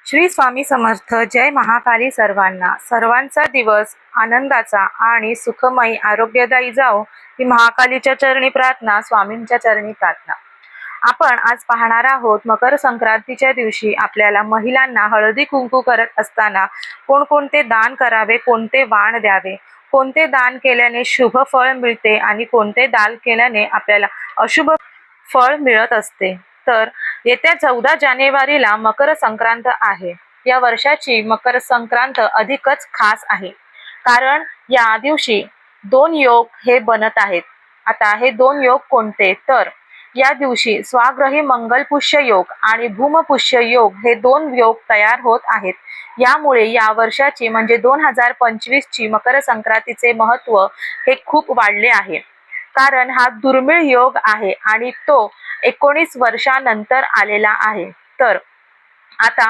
श्री स्वामी समर्थ. जय महाकाली. सर्वांचा दिवस आनंदाचा आणि सुखमयी आरोग्यदायी जाओ ही महाकालीच्या चरणी प्रार्थना, स्वामींच्या चरणी प्रार्थना. आपण आज पाहणार आहोत मकर संक्रांतीच्या दिवशी आपल्याला महिलांना हळदी कुंकू करत असताना कोणकोणते दान करावे, कोणते वाण द्यावे, कोणते दान केल्याने शुभ फळ मिळते आणि कोणते दान केल्याने आपल्याला अशुभ फळ मिळत असते. तर येत्या 14 जानेवारीला मकर संक्रांत आहे. या वर्षाची मकर संक्रांत अधिकच खास आहे, कारण या दिवशी 2 योग हे बनत आहेत. आता हे 2 योग कोणते? तर या दिवशी स्वाग्रही मंगलपुष्य योग आणि भूमपुष्य योग हे 2 योग तयार होत आहेत. यामुळे या वर्षाची म्हणजे 2025 ची मकर संक्रांतीचे महत्त्व हे खूप वाढले आहे, कारण हा दुर्मिळ योग आहे आणि तो 19 वर्षानंतर आलेला आहे. तर आता